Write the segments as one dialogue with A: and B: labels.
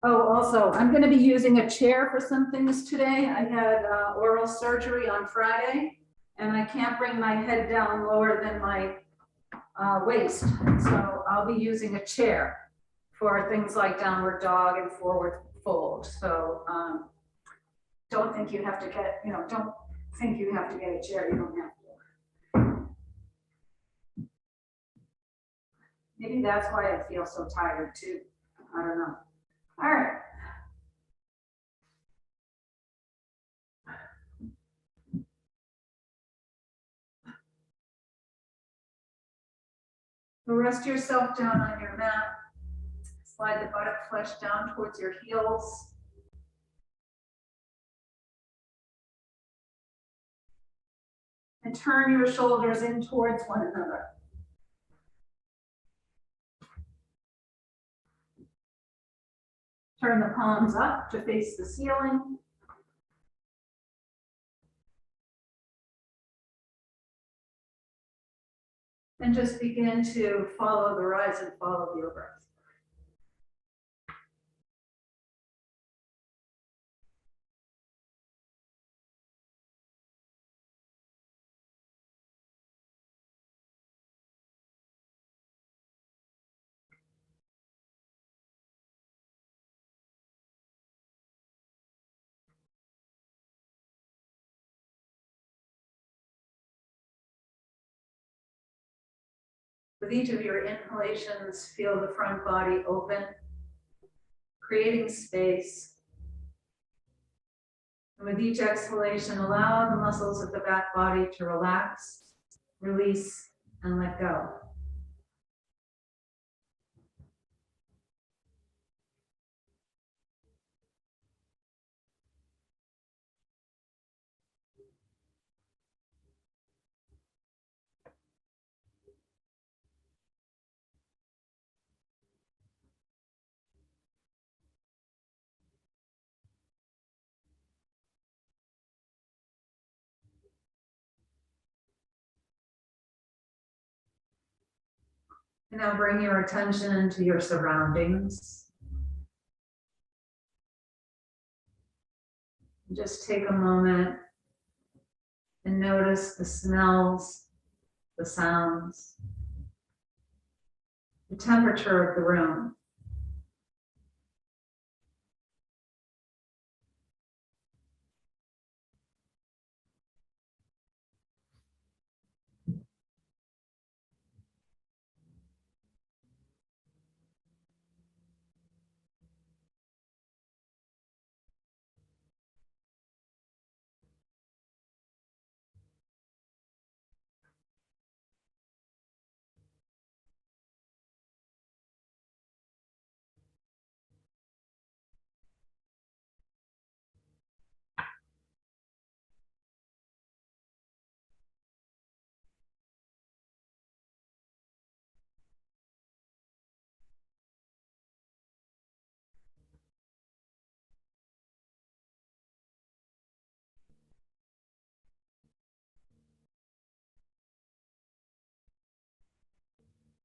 A: Oh, also, I'm going to be using a chair for some things today. I had oral surgery on Friday, and I can't bring my head down lower than my waist. So I'll be using a chair for things like downward dog and forward fold. So don't think you have to get, don't think you have to get a chair. You don't have to. Maybe that's why I feel so tired too. I don't know. All right. So rest yourself down on your mat. Slide the buttock flesh down towards your heels. And turn your shoulders in towards one another. Turn the palms up to face the ceiling. And just begin to follow the rise and fall of your breath. With each of your inhalations, feel the front body open, creating space. And with each exhalation, allow the muscles of the back body to relax, release, and let go. And now bring your attention to your surroundings. Just take a moment and notice the smells, the sounds, the temperature of the room.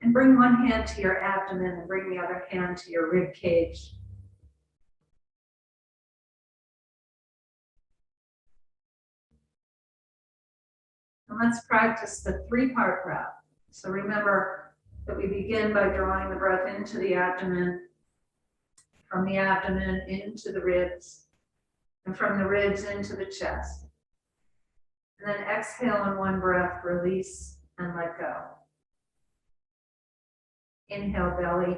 A: And bring one hand to your abdomen and bring the other hand to your rib cage. And let's practice the 3-part breath. So remember that we begin by drawing the breath into the abdomen, from the abdomen into the ribs, and from the ribs into the chest. And then exhale in one breath, release and let go. Inhale, belly,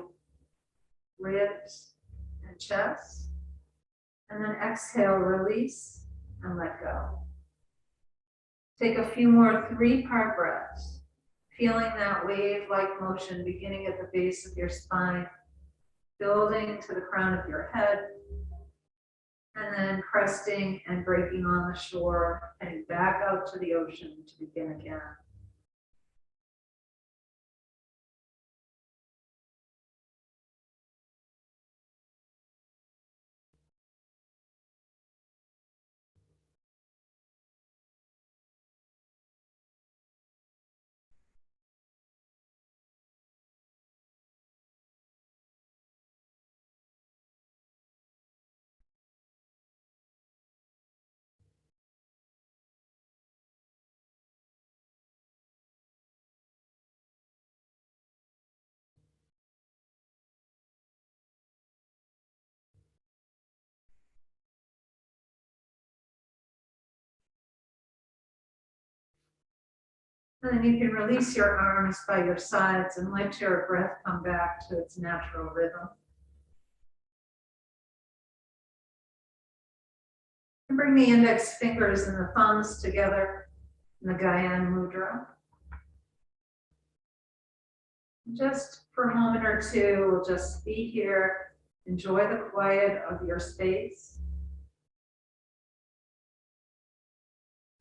A: ribs, and chest. And then exhale, release, and let go. Take a few more 3-part breaths, feeling that wave-like motion beginning at the base of your spine, building to the crown of your head, and then cresting and breaking on the shore, heading back out to the ocean to begin again. And then you can release your arms by your sides and let your breath come back to its natural rhythm. And bring the index fingers and the thumbs together in the Gyan Mudra. Just for a moment or two, we'll just be here, enjoy the quiet of your space,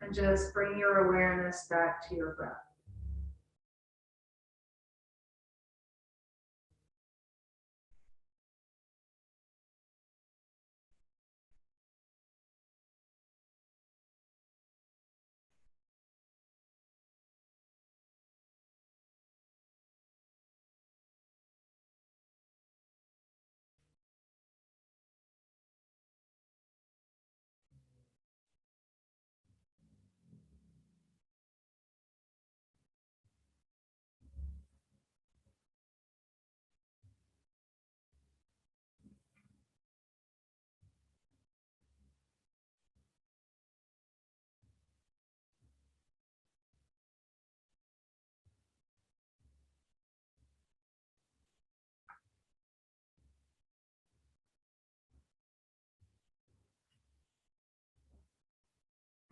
A: and just bring your awareness back to your breath.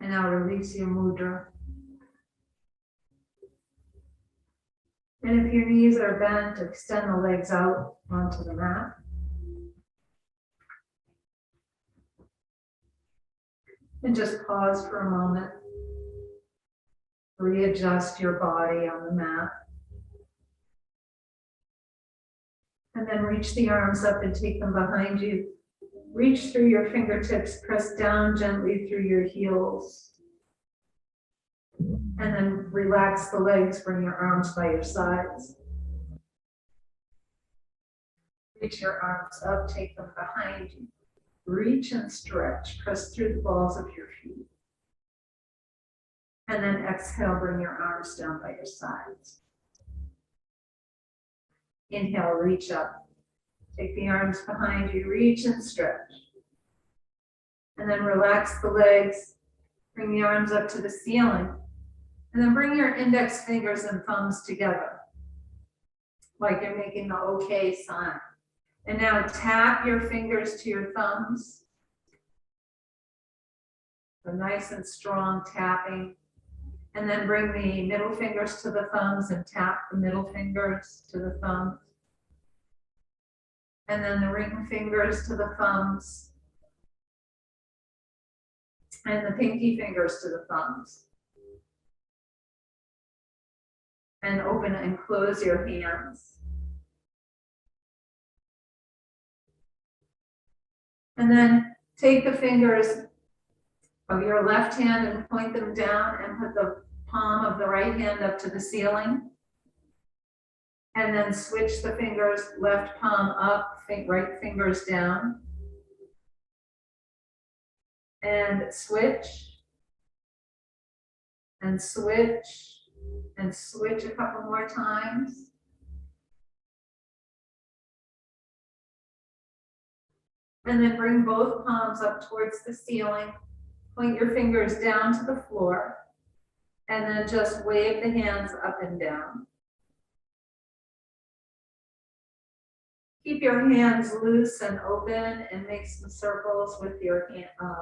A: And now release your mudra. And if your knees are bent, extend the legs out onto the mat. And just pause for a moment. Readjust your body on the mat. And then reach the arms up and take them behind you. Reach through your fingertips, press down gently through your heels. And then relax the legs, bring your arms by your sides. Reach your arms up, take them behind you. Reach and stretch, press through the balls of your feet. And then exhale, bring your arms down by your sides. Inhale, reach up. Take the arms behind you, reach and stretch. And then relax the legs, bring the arms up to the ceiling. And then bring your index fingers and thumbs together, like you're making the OK sign. And now tap your fingers to your thumbs. A nice and strong tapping. And then bring the middle fingers to the thumbs and tap the middle fingers to the thumbs. And then the ring fingers to the thumbs. And the pinky fingers to the thumbs. And open and close your hands. And then take the fingers of your left hand and point them down and put the palm of the right hand up to the ceiling. And then switch the fingers, left palm up, right fingers down. And switch. And switch. And switch a couple more times. And then bring both palms up towards the ceiling. Point your fingers down to the floor. And then just wave the hands up and down. Keep your hands loose and open and make some circles with your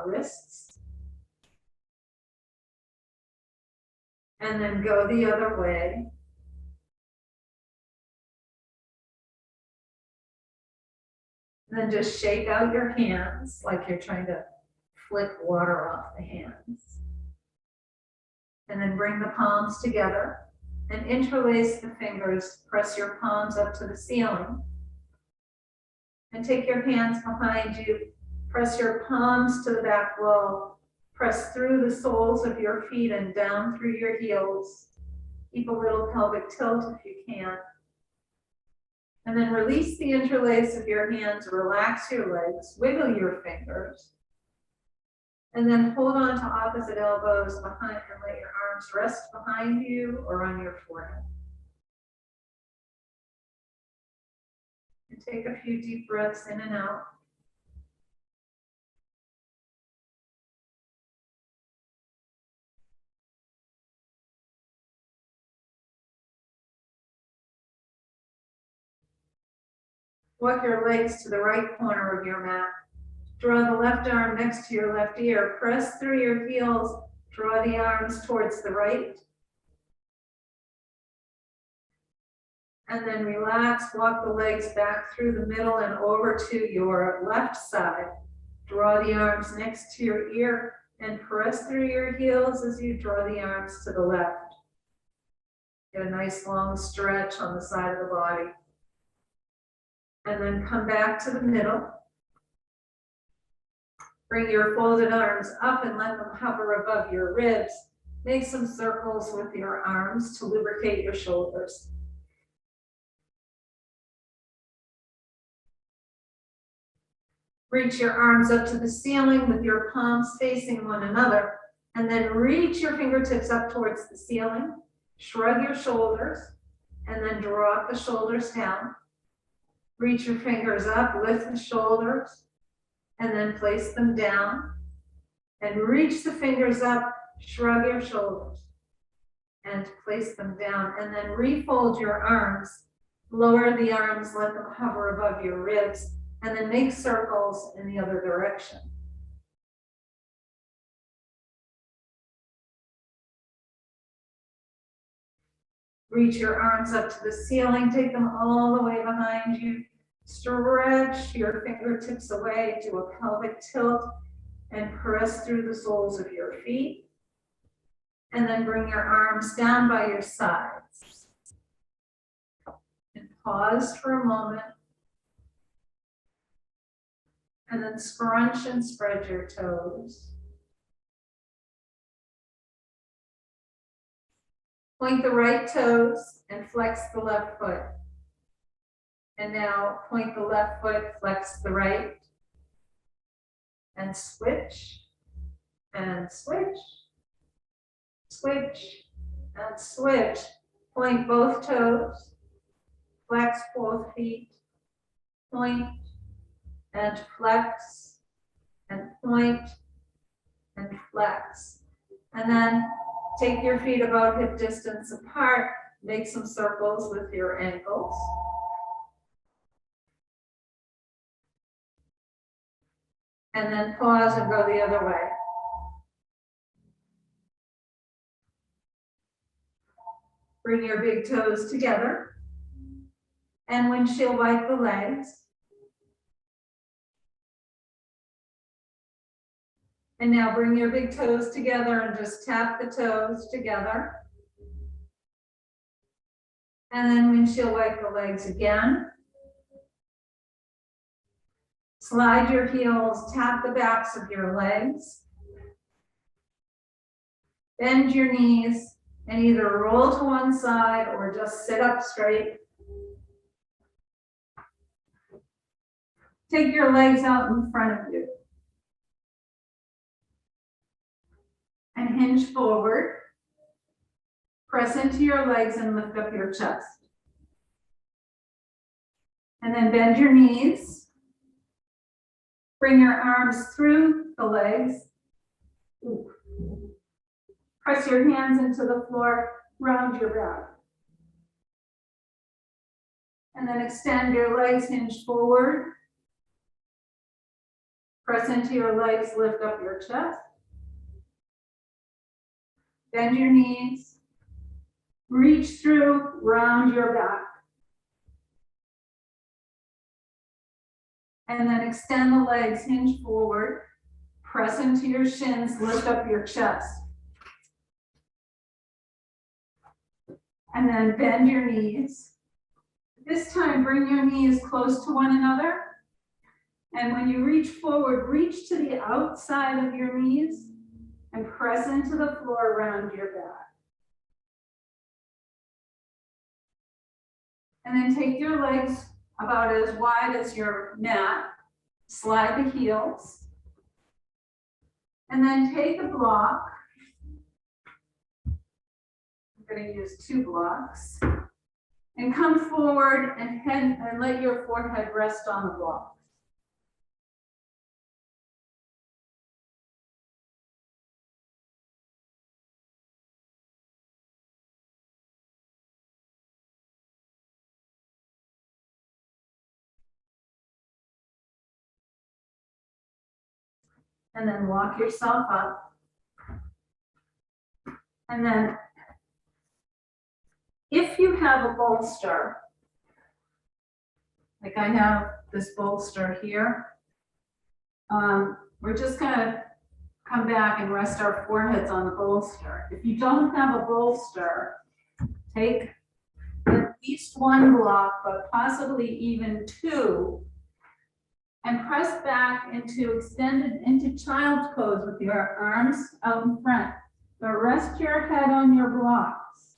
A: wrists. And then go the other way. And then just shake out your hands like you're trying to flick water off the hands. And then bring the palms together and interlace the fingers. Press your palms up to the ceiling. And take your hands behind you. Press your palms to the back wall. Press through the soles of your feet and down through your heels. Keep a little pelvic tilt if you can. And then release the interlace of your hands, relax your legs, wiggle your fingers. And then hold on to opposite elbows behind and let your arms rest behind you or on your forehead. And take a few deep breaths in and out. Walk your legs to the right corner of your mat. Draw the left arm next to your left ear. Press through your heels. Draw the arms towards the right. And then relax. Walk the legs back through the middle and over to your left side. Draw the arms next to your ear and press through your heels as you draw the arms to the left. Get a nice long stretch on the side of the body. And then come back to the middle. Bring your folded arms up and let them hover above your ribs. Make some circles with your arms to lubricate your shoulders. Reach your arms up to the ceiling with your palms facing one another, and then reach your fingertips up towards the ceiling. Shrug your shoulders, and then drop the shoulders down. Reach your fingers up, lift the shoulders, and then place them down. And reach the fingers up, shrug your shoulders, and place them down. And then refold your arms. Lower the arms, let them hover above your ribs, and then make circles in the other direction. Reach your arms up to the ceiling, take them all the way behind you. Stretch your fingertips away, do a pelvic tilt, and press through the soles of your feet. And then bring your arms down by your sides. And pause for a moment. And then scrunch and spread your toes. Point the right toes and flex the left foot. And now point the left foot, flex the right. And switch, and switch, switch, and switch. Point both toes, flex both feet, point, and flex, and point, and flex. And then take your feet about hip distance apart, make some circles with your ankles. And then pause and go the other way. Bring your big toes together and windshield wipe the legs. And now bring your big toes together and just tap the toes together. And then windshield wipe the legs again. Slide your heels, tap the backs of your legs. Bend your knees and either roll to one side or just sit up straight. Take your legs out in front of you. And hinge forward. Press into your legs and lift up your chest. And then bend your knees. Bring your arms through the legs. Press your hands into the floor, round your back. And then extend your legs, hinge forward. Press into your legs, lift up your chest. Bend your knees. Reach through, round your back. And then extend the legs, hinge forward. Press into your shins, lift up your chest. And then bend your knees. This time, bring your knees close to one another. And when you reach forward, reach to the outside of your knees and press into the floor around your back. And then take your legs about as wide as your mat. Slide the heels. And then take a block. I'm going to use 2 blocks. And come forward and let your forehead rest on the block. And then walk yourself up. And then if you have a bolster, like I have this bolster here, we're just gonna come back and rest our foreheads on the bolster. If you don't have a bolster, take at least one block, but possibly even two, and press back into extended into child's pose with your arms out in front. But rest your head on your blocks.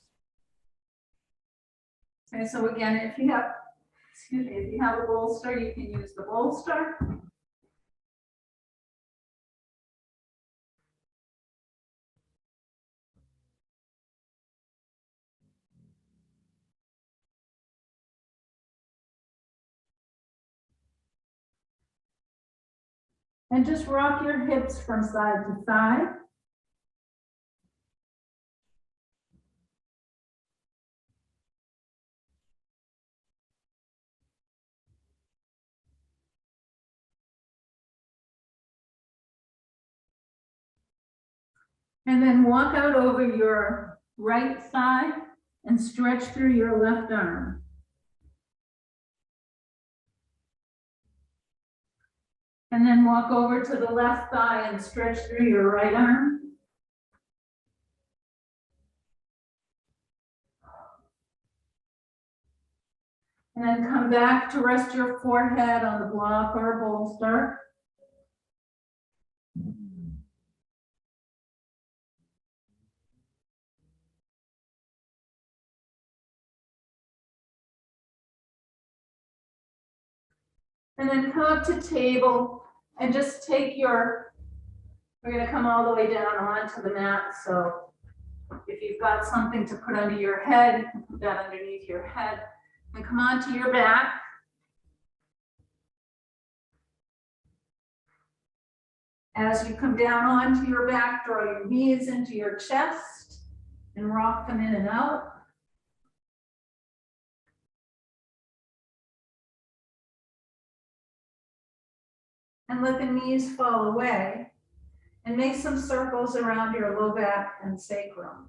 A: Okay, so again, if you have a bolster, you can use the bolster. And just rock your hips from side to side. And then walk out over your right side and stretch through your left arm. And then walk over to the left thigh and stretch through your right arm. And then come back to rest your forehead on the block or bolster. And then come up to table and just take your, we're going to come all the way down onto the mat. So if you've got something to put under your head, you can put that underneath your head. And come onto your back. As you come down onto your back, draw your knees into your chest and rock them in and out. And let the knees fall away and make some circles around your low back and sacrum.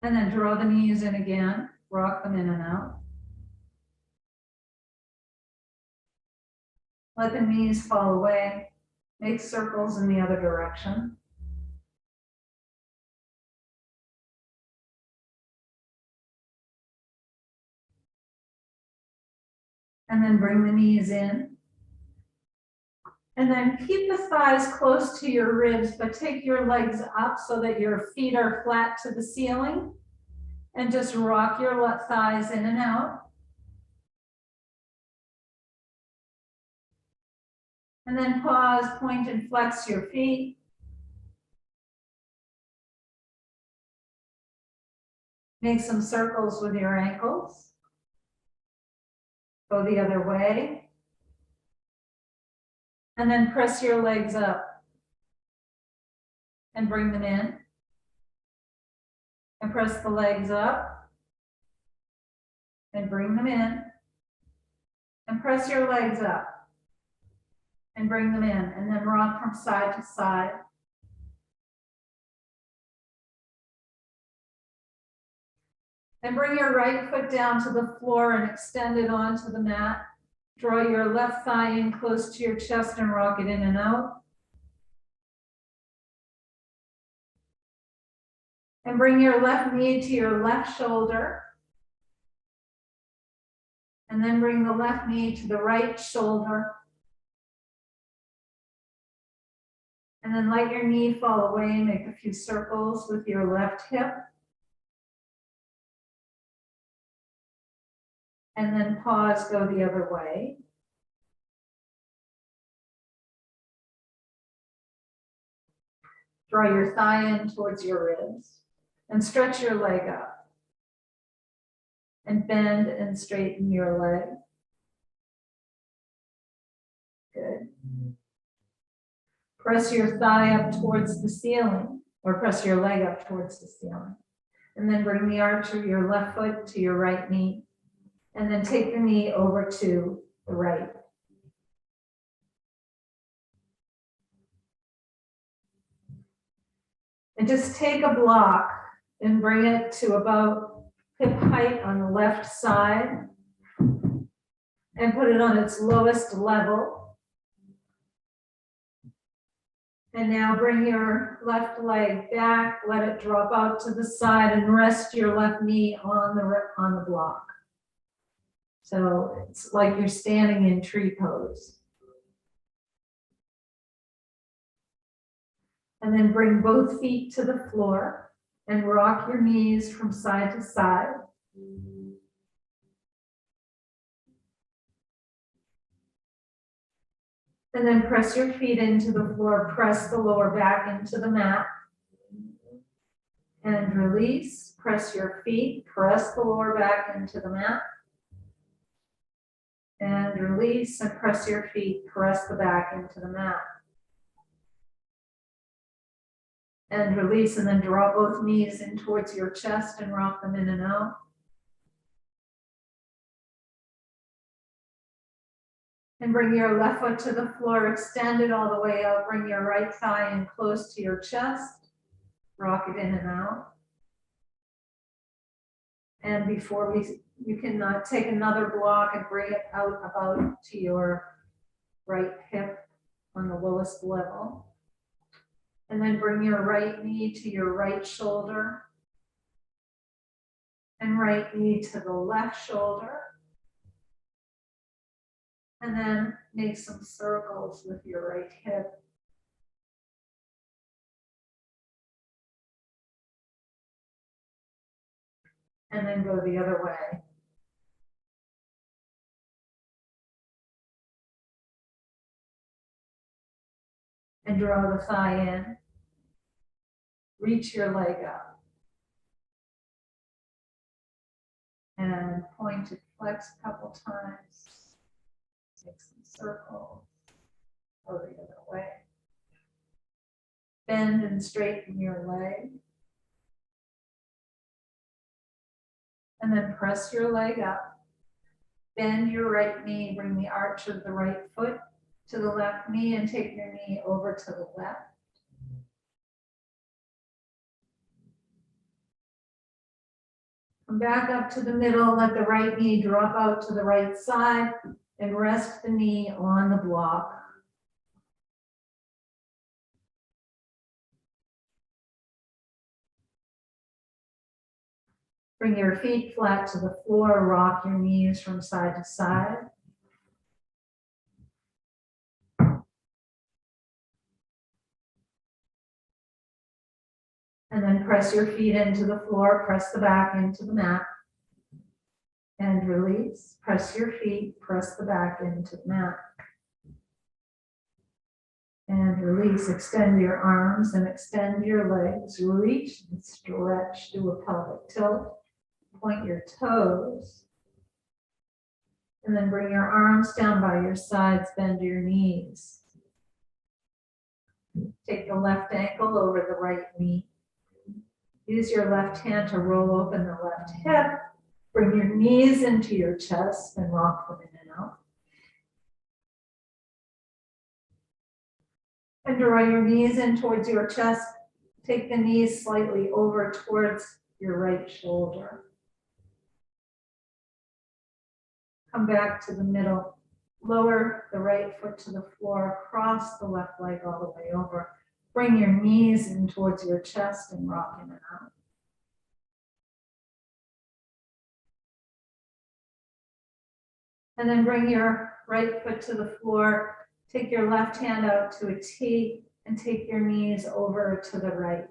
A: And then draw the knees in again, rock them in and out. Let the knees fall away, make circles in the other direction. And then bring the knees in. And then keep the thighs close to your ribs, but take your legs up so that your feet are flat to the ceiling. And just rock your left thighs in and out. And then pause, point and flex your feet. Make some circles with your ankles. Go the other way. And then press your legs up and bring them in. And press the legs up and bring them in. And press your legs up and bring them in. And then rock from side to side. And bring your right foot down to the floor and extend it onto the mat. Draw your left thigh in close to your chest and rock it in and out. And bring your left knee to your left shoulder. And then bring the left knee to the right shoulder. And then let your knee fall away, make a few circles with your left hip. And then pause, go the other way. Draw your thigh in towards your ribs and stretch your leg up. And bend and straighten your leg. Good. Press your thigh up towards the ceiling, or press your leg up towards the ceiling. And then bring the arch of your left foot to your right knee. And then take the knee over to the right. And just take a block and bring it to about hip height on the left side and put it on its lowest level. And now bring your left leg back, let it drop out to the side and rest your left knee on the block. So it's like you're standing in tree pose. And then bring both feet to the floor and rock your knees from side to side. And then press your feet into the floor, press the lower back into the mat. And release, press your feet, press the lower back into the mat. And release and press your feet, press the back into the mat. And release, and then draw both knees in towards your chest and rock them in and out. And bring your left foot to the floor, extend it all the way out. Bring your right thigh in close to your chest. Rock it in and out. And before you can take another block and bring it out about to your right hip on the lowest level. And then bring your right knee to your right shoulder. And right knee to the left shoulder. And then make some circles with your right hip. And then go the other way. And draw the thigh in. Reach your leg up. And point it, flex a couple times. Make some circles. Go the other way. Bend and straighten your leg. And then press your leg up. Bend your right knee, bring the arch of the right foot to the left knee and take your knee over to the left. Come back up to the middle, let the right knee drop out to the right side and rest the knee on the block. Bring your feet flat to the floor, rock your knees from side to side. And then press your feet into the floor, press the back into the mat. And release, press your feet, press the back into the mat. And release, extend your arms and extend your legs. Reach and stretch, do a pelvic tilt. Point your toes. And then bring your arms down by your sides, bend your knees. Take the left ankle over the right knee. Use your left hand to roll open the left hip. Bring your knees into your chest and rock them in and out. And draw your knees in towards your chest. Take the knees slightly over towards your right shoulder. Come back to the middle. Lower the right foot to the floor. Cross the left leg all the way over. Bring your knees in towards your chest and rock in and out. And then bring your right foot to the floor. Take your left hand out to a T and take your knees over to the right.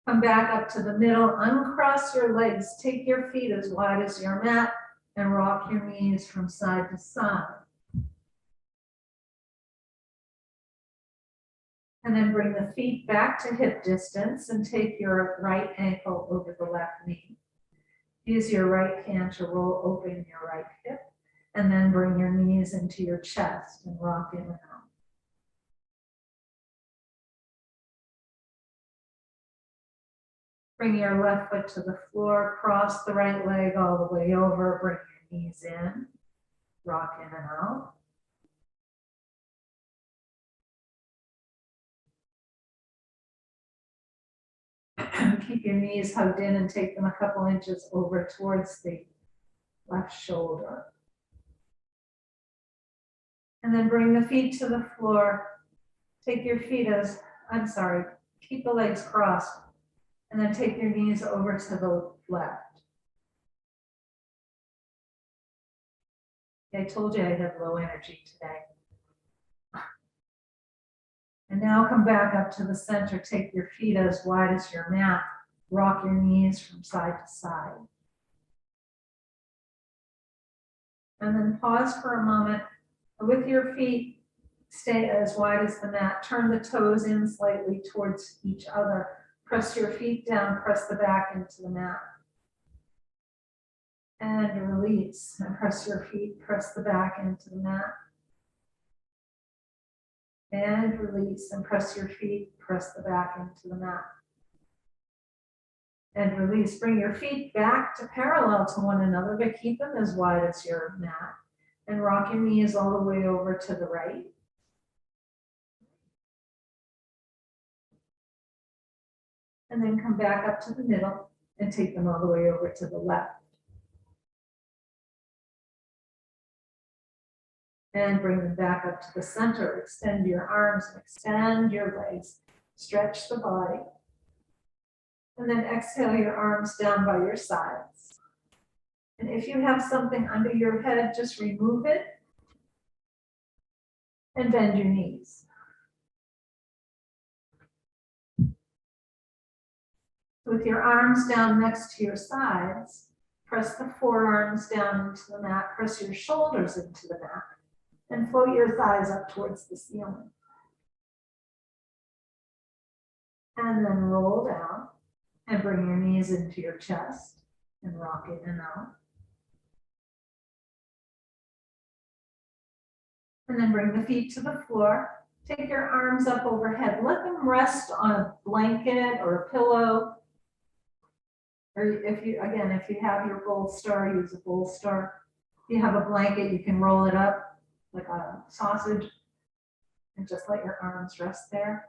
A: Come back up to the middle, uncross your legs, take your feet as wide as your mat and rock your knees from side to side. And then bring the feet back to hip distance and take your right ankle over the left knee. Use your right hand to roll open your right hip and then bring your knees into your chest and rock in and out. Bring your left foot to the floor, cross the right leg all the way over, bring your knees in, rock in and out. Keep your knees hugged in and take them a couple inches over towards the left shoulder. And then bring the feet to the floor. Take your feet keep the legs crossed. And then take your knees over to the left. I told you I had low energy today. And now come back up to the center. Take your feet as wide as your mat. Rock your knees from side to side. And then pause for a moment. With your feet, stay as wide as the mat. Turn the toes in slightly towards each other. Press your feet down, press the back into the mat. And release. And press your feet, press the back into the mat. And release and press your feet, press the back into the mat. And release. Bring your feet back to parallel to one another, but keep them as wide as your mat. And rock your knees all the way over to the right. And then come back up to the middle and take them all the way over to the left. And bring them back up to the center. Extend your arms and extend your legs. Stretch the body. And then exhale your arms down by your sides. And if you have something under your head, just remove it. And bend your knees. With your arms down next to your sides, press the forearms down into the mat. Press your shoulders into the mat. And float your thighs up towards the ceiling. And then roll down and bring your knees into your chest and rock in and out. And then bring the feet to the floor. Take your arms up overhead. Let them rest on a blanket or a pillow. Or if you have your gold star, use a gold star. If you have a blanket, you can roll it up like a sausage and just let your arms rest there.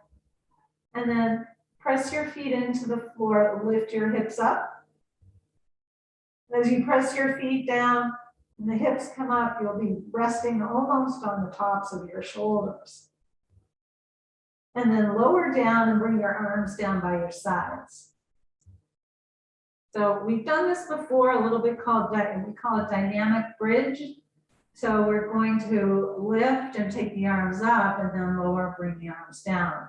A: And then press your feet into the floor, lift your hips up. As you press your feet down and the hips come up, you'll be resting almost on the tops of your shoulders. And then lower down and bring your arms down by your sides. So we've done this before, a little bit we call it dynamic bridge. So we're going to lift and take the arms up and then lower, bring the arms down.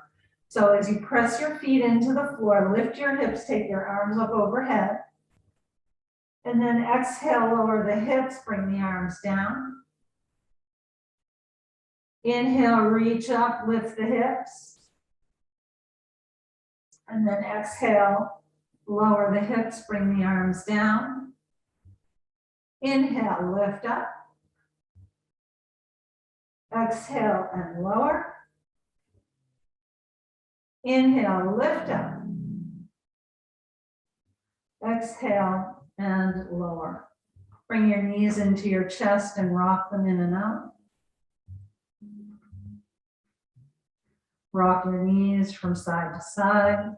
A: So as you press your feet into the floor, lift your hips, take your arms up overhead. And then exhale, lower the hips, bring the arms down. Inhale, reach up, lift the hips. And then exhale, lower the hips, bring the arms down. Inhale, lift up. Exhale and lower. Inhale, lift up. Exhale and lower. Bring your knees into your chest and rock them in and out. Rock your knees from side to side.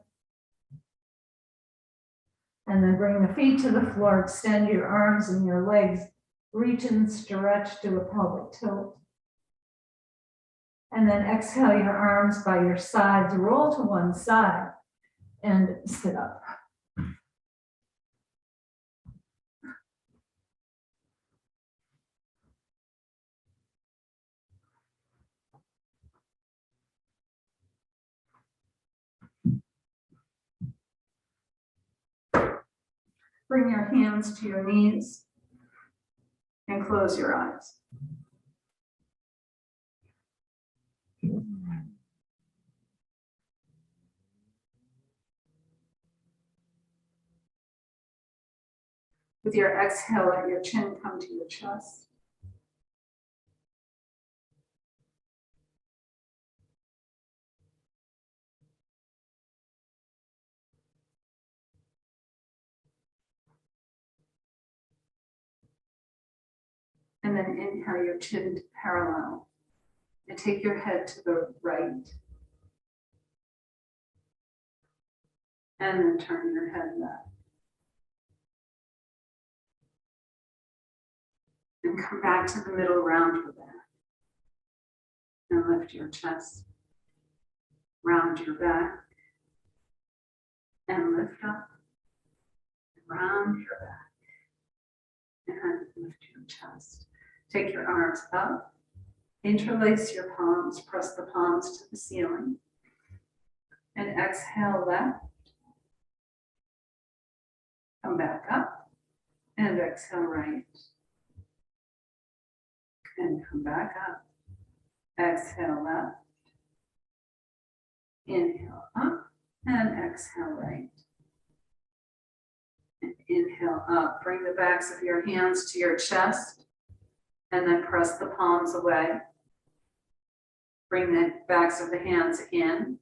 A: And then bring the feet to the floor. Extend your arms and your legs. Reach and stretch to a pelvic tilt. And then exhale your arms by your sides. Roll to one side and sit up. Bring your hands to your knees and close your eyes. With your exhale, let your chin come to your chest. then inhale your chin to parallel. And take your head to the right. And then turn your head left. And come back to the middle, round your back. And lift your chest. Round your back. And lift up. Round your back. And lift your chest. Take your arms up. Interlace your palms. Press the palms to the ceiling. And exhale left. Come back up. And exhale right. And come back up. Exhale left. Inhale up. And exhale right. And inhale up. Bring the backs of your hands to your chest. And then press the palms away. Bring the backs of the hands in.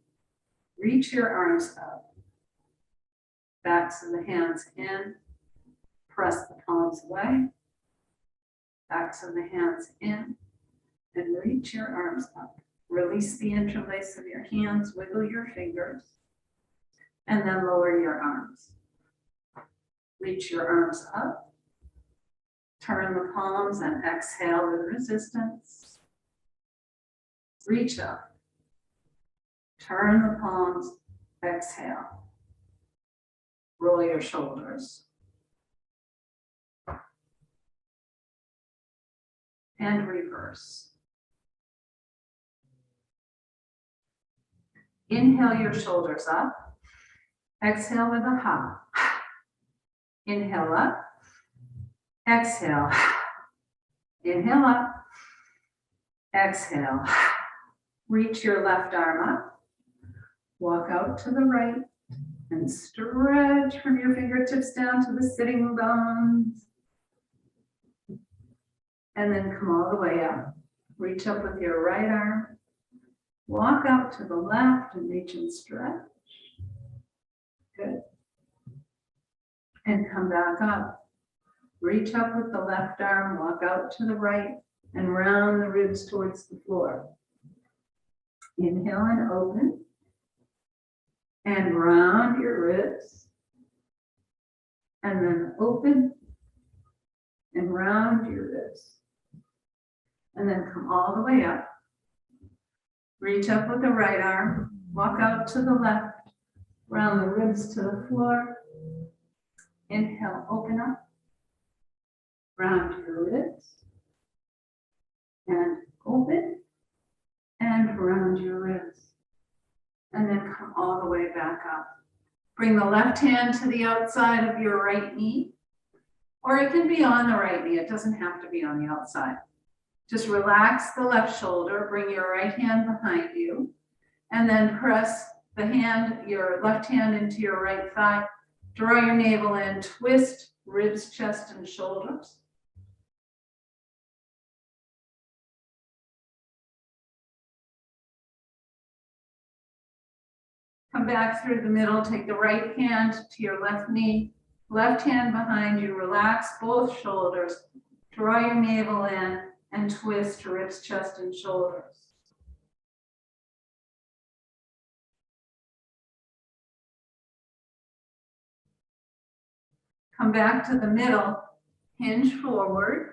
A: Reach your arms up. Backs of the hands in. Press the palms away. Backs of the hands in. And reach your arms up. Release the interlace of your hands. Wiggle your fingers. And then lower your arms. Reach your arms up. Turn the palms and exhale with resistance. Reach up. Turn the palms. Exhale. Roll your shoulders. And reverse. Inhale your shoulders up. Exhale with a ha. Inhale up. Exhale. Inhale up. Exhale. Reach your left arm up. Walk out to the right. And stretch from your fingertips down to the sitting bones. And then come all the way up. Reach up with your right arm. Walk out to the left and reach and stretch. Good. And come back up. Reach up with the left arm, walk out to the right, and round the ribs towards the floor. Inhale and open. And round your ribs. And then open. And round your ribs. And then come all the way up. Reach up with the right arm. Walk out to the left. Round the ribs to the floor. Inhale, open up. Round your ribs. And open. And round your ribs. And then come all the way back up. Bring the left hand to the outside of your right knee. Or it can be on the right knee. It doesn't have to be on the outside. Just relax the left shoulder. Bring your right hand behind you. And then press the hand, your left hand into your right thigh. Draw your navel in. Twist ribs, chest, and shoulders. Come back through the middle, take the right hand to your left knee, left hand behind you, relax both shoulders, draw your navel in, and twist ribs, chest, and shoulders. Come back to the middle, hinge forward.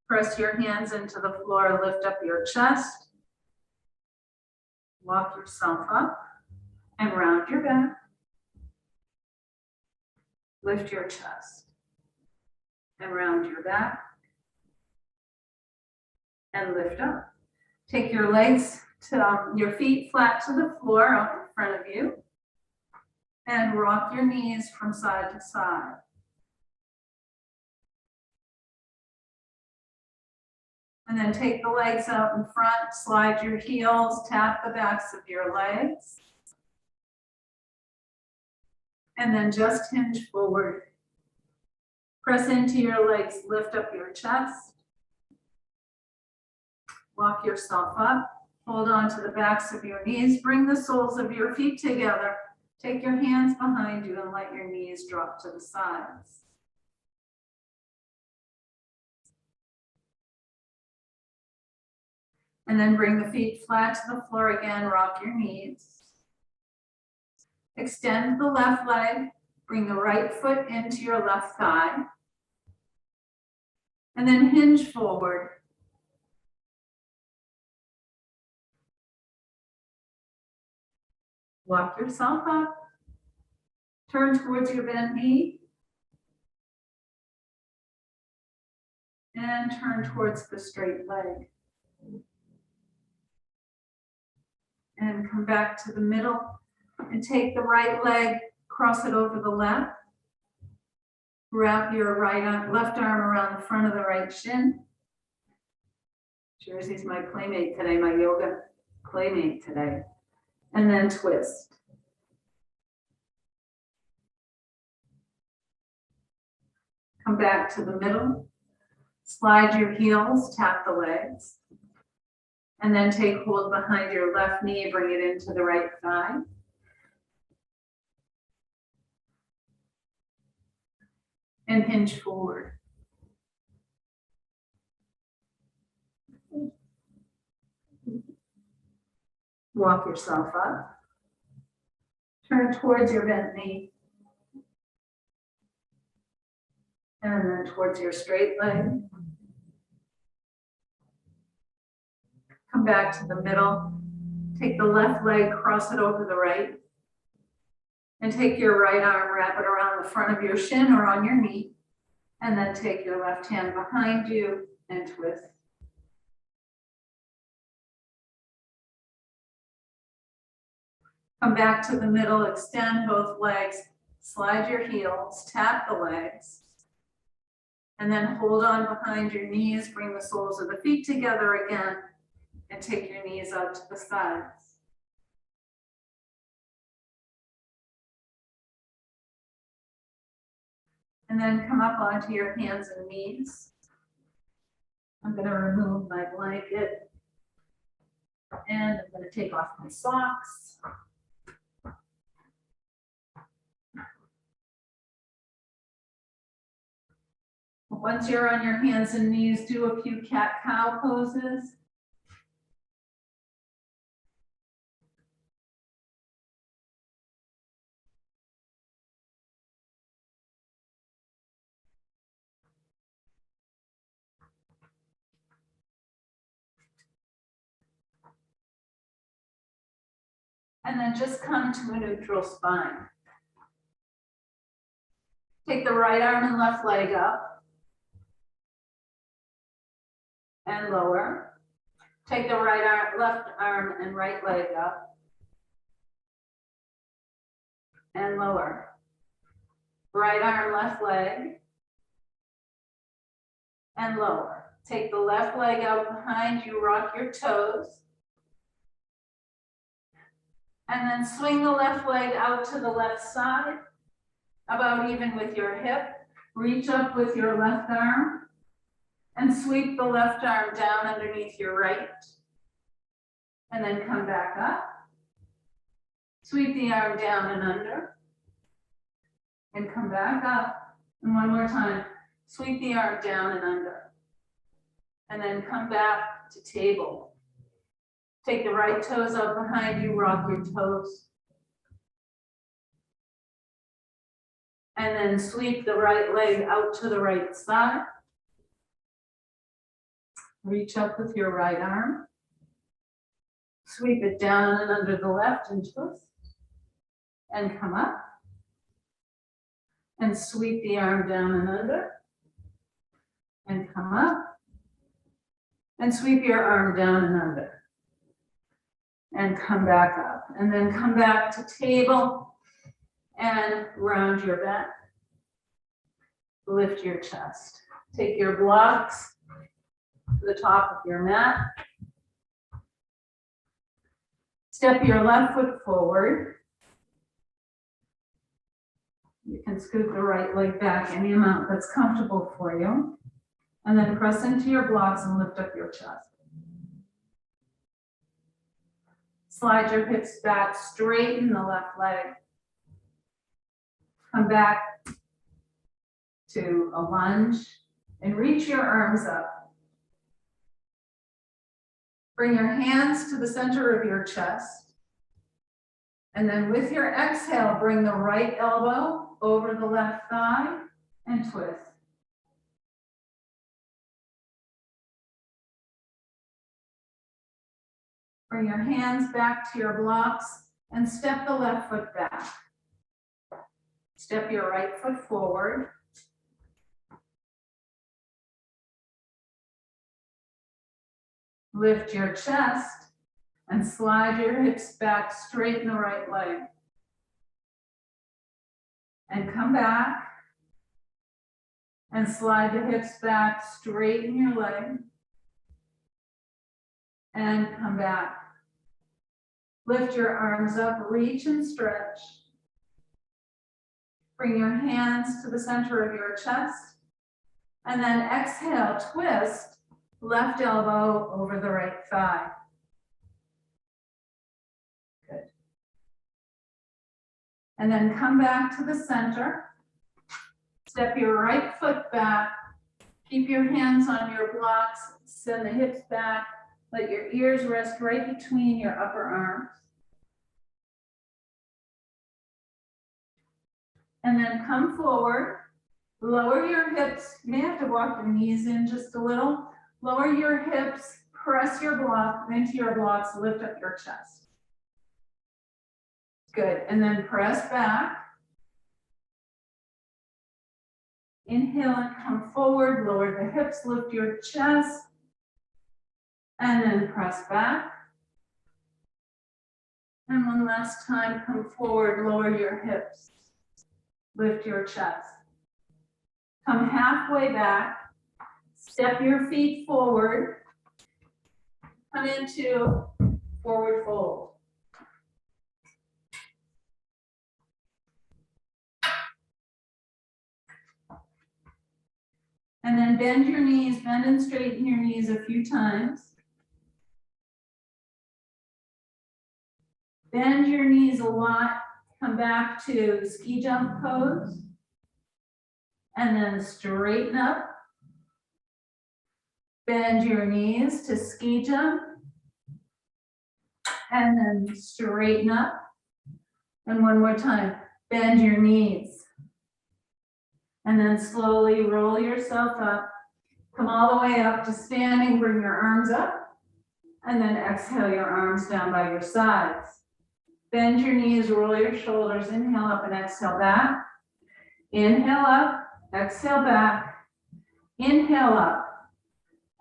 A: Press your hands into the floor, lift up your chest. Walk yourself up and round your back. Lift your chest and round your back and lift up. Take your legs to your feet flat to the floor out in front of you and rock your knees from side to side. And then take the legs out in front, slide your heels, tap the backs of your legs. And then just hinge forward. Press into your legs, lift up your chest. Walk yourself up. Hold on to the backs of your knees. Bring the soles of your feet together. Take your hands behind you and let your knees drop to the sides. And then bring the feet flat to the floor again, rock your knees. Extend the left leg, bring the right foot into your left thigh. And then hinge forward. Walk yourself up. Turn towards your bent knee. And turn towards the straight leg. And come back to the middle and take the right leg, cross it over the left. Wrap your left arm around the front of the right shin. Jersey's my playmate today, my yoga playmate today. And then twist. Come back to the middle. Slide your heels, tap the legs. And then take hold behind your left knee, bring it into the right thigh. And hinge forward. Walk yourself up. Turn towards your bent knee. And then towards your straight leg. Come back to the middle. Take the left leg, cross it over the right. And take your right arm, wrap it around the front of your shin or on your knee. And then take your left hand behind you and twist. Come back to the middle, extend both legs, slide your heels, tap the legs. And then hold on behind your knees, bring the soles of the feet together again, and take your knees out to the sides. And then come up onto your hands and knees. I'm going to remove my blanket and I'm going to take off my socks. Once you're on your hands and knees, do a few cat-cow poses. And then just come to a neutral spine. Take the right arm and left leg up and lower. Take the right arm, left arm and right leg up and lower. Right arm, left leg and lower. Take the left leg out behind you, rock your toes. And then swing the left leg out to the left side, about even with your hip. Reach up with your left arm and sweep the left arm down underneath your right. And then come back up. Sweep the arm down and under. And come back up. And one more time, sweep the arm down and under. And then come back to table. Take the right toes out behind you, rock your toes. And then sweep the right leg out to the right side. Reach up with your right arm. Sweep it down and under the left and twist. And come up. And sweep the arm down and under. And come up. And sweep your arm down and under. And come back up. And then come back to table and round your back. Lift your chest. Take your blocks to the top of your mat. Step your left foot forward. You can scoot the right leg back any amount that's comfortable for you. And then press into your blocks and lift up your chest. Slide your hips back, straighten the left leg, Come back to a lunge and reach your arms up. Bring your hands to the center of your chest. And then with your exhale, bring the right elbow over the left thigh and twist. Bring your hands back to your blocks and step the left foot back. Step your right foot forward. Lift your chest and slide your hips back, straighten the right leg. And come back and slide the hips back, straighten your leg. And come back. Lift your arms up, reach and stretch. Bring your hands to the center of your chest. And then exhale, twist, left elbow over the right thigh. Good. And then come back to the center. Step your right foot back. Keep your hands on your blocks. Send the hips back. Let your ears rest right between your upper arms. And then come forward. Lower your hips. You may have to walk your knees in just a little. Lower your hips. Press your block into your blocks. Lift up your chest. Good. And then press back. Inhale and come forward. Lower the hips. Lift your chest. And then press back. And one last time, come forward, lower your hips. Lift your chest. Come halfway back. Step your feet forward. Come into forward fold. And then bend your knees, bend and straighten your knees a few times. Bend your knees a lot, come back to ski jump pose, and then straighten up. Bend your knees to ski jump, and then straighten up. And one more time, bend your knees. And then slowly roll yourself up. Come all the way up to standing, bring your arms up, and then exhale your arms down by your sides. Bend your knees, roll your shoulders, inhale up and exhale back. Inhale up, exhale back. Inhale up,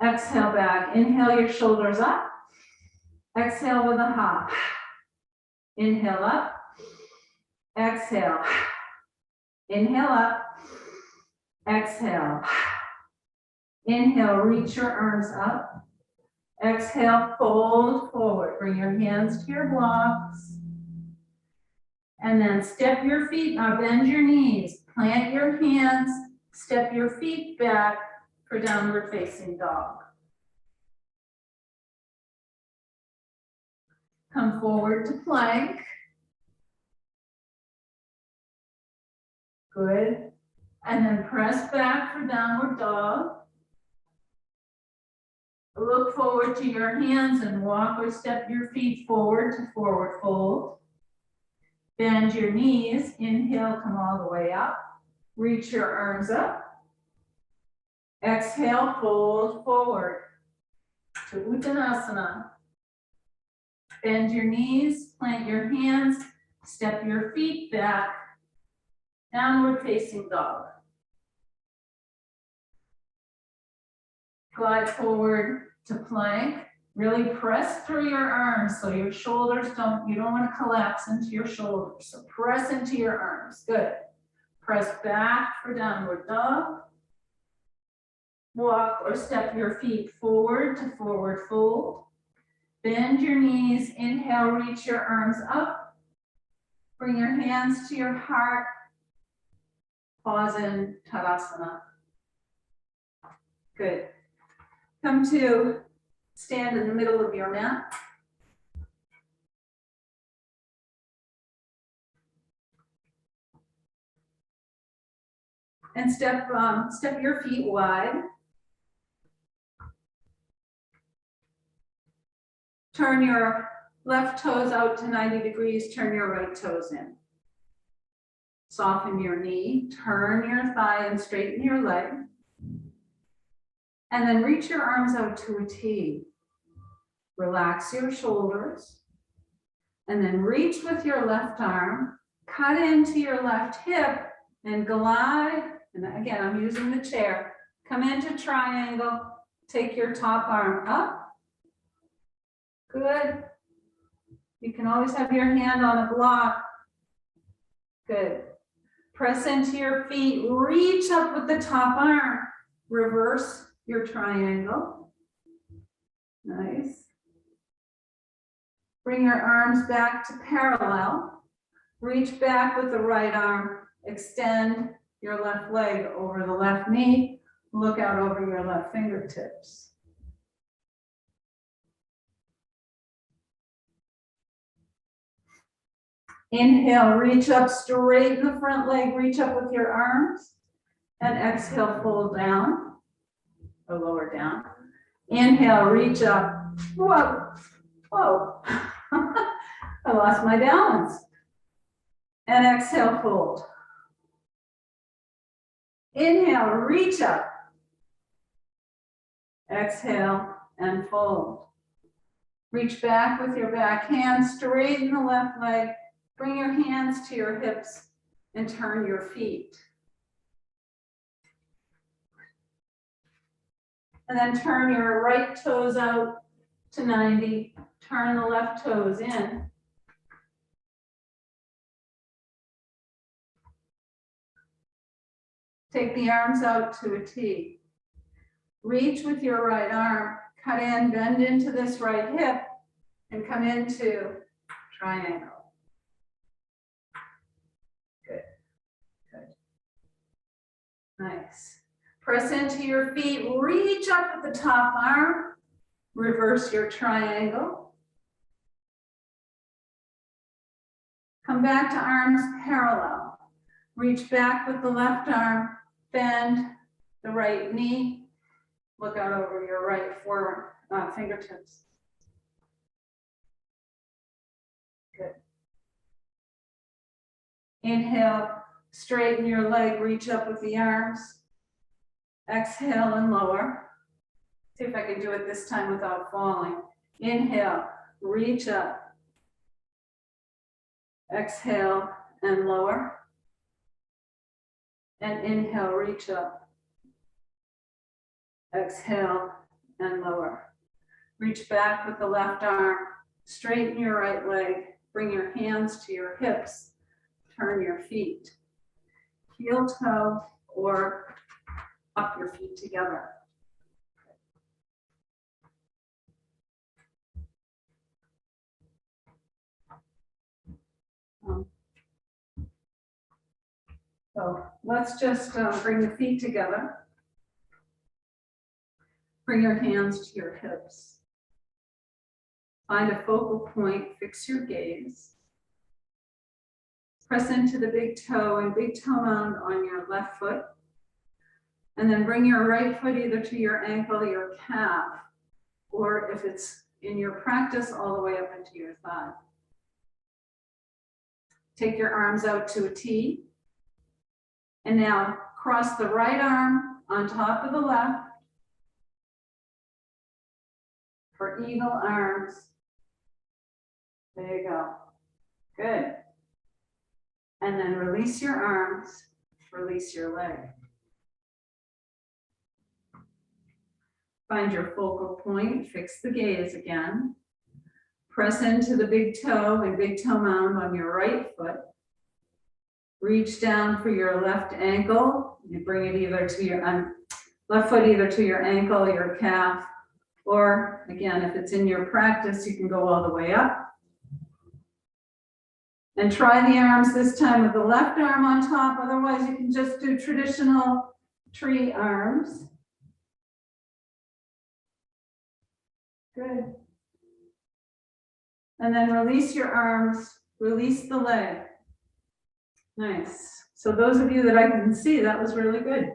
A: exhale back. Inhale your shoulders up. Exhale with a hop. Inhale up, exhale. Inhale up, exhale. Inhale, reach your arms up. Exhale, fold forward. Bring your hands to your blocks. And then step your feet, now bend your knees, plant your hands, step your feet back for downward facing dog. Come forward to plank. Good. And then press back for downward dog. Look forward to your hands and walk or step your feet forward to forward fold. Bend your knees, inhale, come all the way up. Reach your arms up. Exhale, fold forward to Uttanasana. Bend your knees, plant your hands, step your feet back, downward facing dog. Glide forward to plank. Really press through your arms so your shoulders you don't want to collapse into your shoulders. So press into your arms. Good. Press back for downward dog. Walk or step your feet forward to forward fold. Bend your knees. Inhale, reach your arms up. Bring your hands to your heart. Pause in Tadasana. Good. Come to stand in the middle of your mat. and step your feet wide. Turn your left toes out to 90 degrees, turn your right toes in. Soften your knee, turn your thigh and straighten your leg. And then reach your arms out to a T. Relax your shoulders. And then reach with your left arm, cut into your left hip and glide. And again, I'm using the chair. Come into triangle, take your top arm up. Good. You can always have your hand on a block. Good. Press into your feet, reach up with the top arm. Reverse your triangle. Nice. Bring your arms back to parallel. Reach back with the right arm. Extend your left leg over the left knee. Look out over your left fingertips. Inhale, reach up, straighten the front leg, reach up with your arms. And exhale, fold down or lower down. Inhale, reach up. Whoa, whoa. I lost my balance. And exhale, fold. Inhale, reach up. Exhale and fold. Reach back with your back hand, straighten the left leg. Bring your hands to your hips and turn your feet. And then turn your right toes out to 90. Turn the left toes in. Take the arms out to a T. Reach with your right arm, cut in, bend into this right hip, and come into triangle. Good, good. Nice. Press into your feet, reach up with the top arm, reverse your triangle. Come back to arms parallel. Reach back with the left arm, bend the right knee, look out over your right fingertips. Good. Inhale, straighten your leg, reach up with the arms. Exhale and lower. See if I can do it this time without falling. Inhale, reach up. Exhale and lower. And inhale, reach up. Exhale and lower. Reach back with the left arm. Straighten your right leg. Bring your hands to your hips. Turn your feet. Heel toe or up your feet together. So let's just bring the feet together. Bring your hands to your hips. Find a focal point, fix your gaze. Press into the big toe and big toe mound on your left foot. And then bring your right foot either to your ankle, your calf, or if it's in your practice, all the way up into your thigh. Take your arms out to a T. And now cross the right arm on top of the left for eagle arms. There you go. Good. And then release your arms, release your leg. Find your focal point, fix the gaze again. Press into the big toe and big toe mound on your right foot. Reach down for your left ankle. You bring it either to your left foot, either to your ankle, your calf, or again, if it's in your practice, you can go all the way up. And try the arms this time with the left arm on top. Otherwise, you can just do traditional tree arms. Good. And then release your arms, release the leg. Nice. So those of you that I can see, that was really good.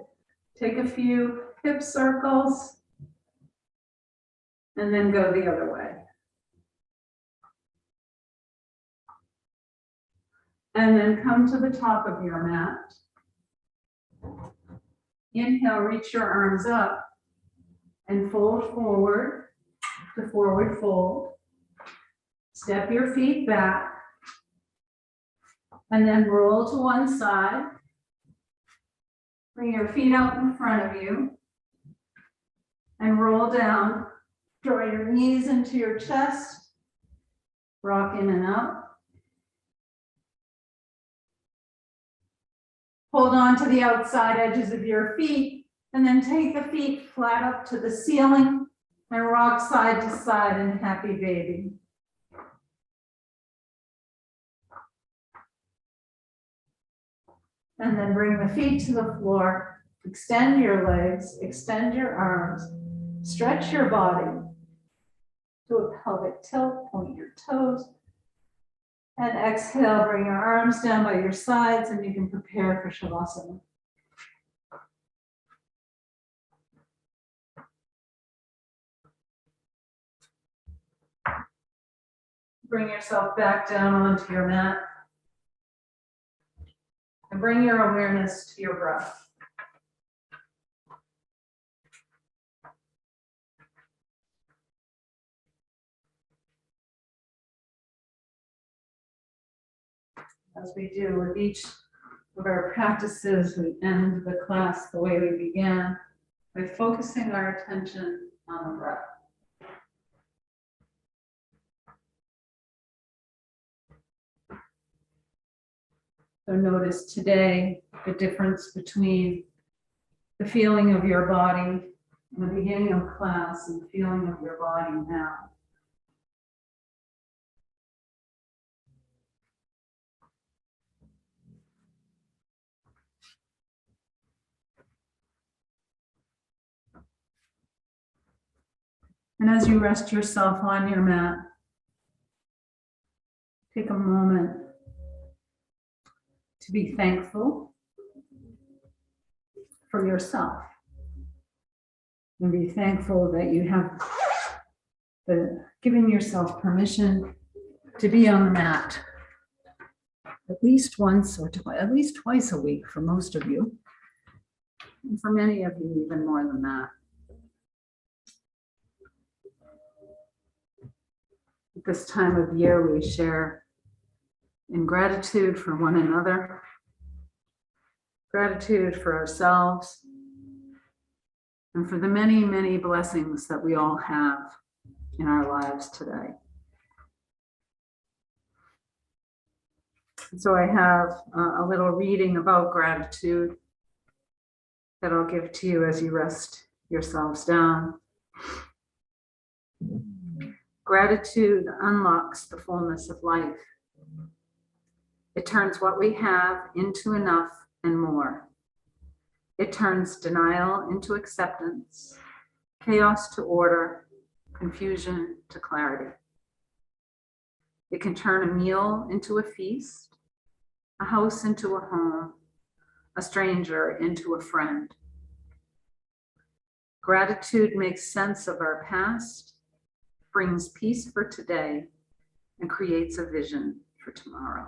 A: Take a few hip circles and then go the other way. And then come to the top of your mat. Inhale, reach your arms up and fold forward to forward fold. Step your feet back and then roll to one side. Bring your feet out in front of you and roll down. Draw your knees into your chest. Rock in and out. Hold on to the outside edges of your feet and then take the feet flat up to the ceiling and rock side to side in happy baby. And then bring the feet to the floor. Extend your legs, extend your arms, stretch your body. Do a pelvic tilt, point your toes. And exhale, bring your arms down by your sides and you can prepare for Shavasana. Bring yourself back down onto your mat. And bring your awareness to your breath. As we do with each of our practices, we end the class the way we began, by focusing our attention on the breath. So notice today the difference between the feeling of your body in the beginning of class and the feeling of your body now. And as you rest yourself on your mat, take a moment to be thankful for yourself. And be thankful that you have given yourself permission to be on the mat at least once or at least twice a week for most of you. And for many of you, even more than that. At this time of year, we share in gratitude for one another, gratitude for ourselves, and for the many, many blessings that we all have in our lives today. So I have a little reading about gratitude that I'll give to you as you rest yourselves down. Gratitude unlocks the fullness of life. It turns what we have into enough and more. It turns denial into acceptance, chaos to order, confusion to clarity. It can turn a meal into a feast, a house into a home, a stranger into a friend. Gratitude makes sense of our past, brings peace for today, and creates a vision for tomorrow.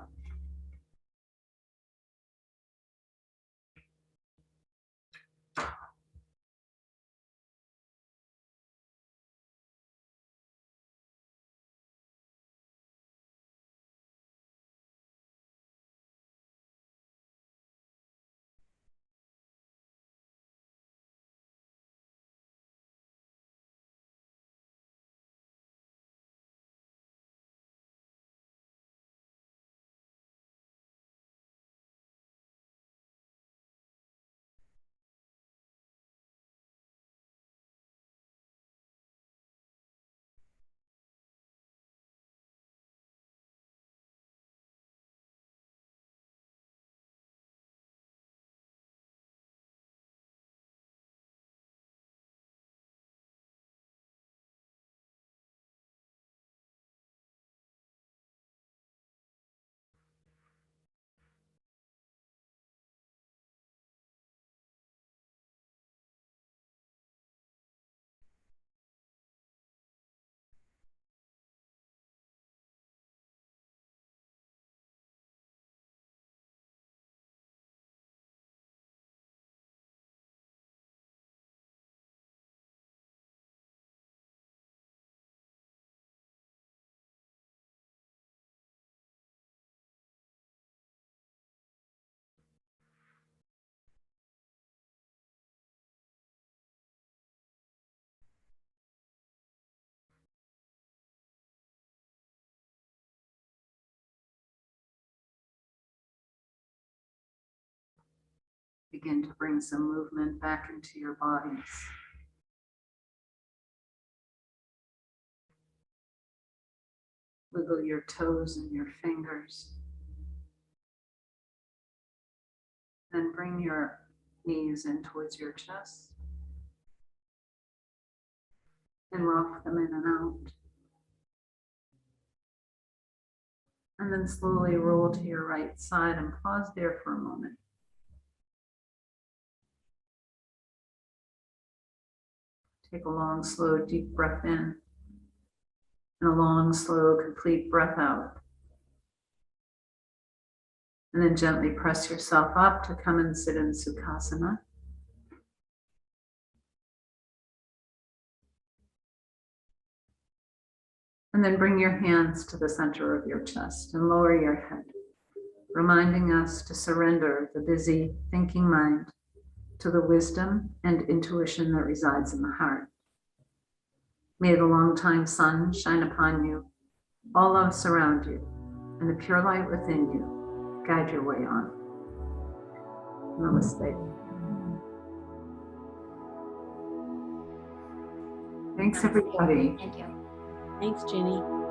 A: begin to bring some movement back into your bodies. Wiggle your toes and your fingers. Then bring your knees in towards your chest and rock them in and out. And then slowly roll to your right side and pause there for a moment. Take a long, slow, deep breath in and a long, slow, complete breath out. And then gently press yourself up to come and sit in Sukhasana. And then bring your hands to the center of your chest and lower your head, reminding us to surrender the busy thinking mind to the wisdom and intuition that resides in the heart. May the long-time sun shine upon you, all love surround you, and the pure light within you guide your way on. Namaste. Thanks, everybody.
B: Thank you.
C: Thanks, Ginny.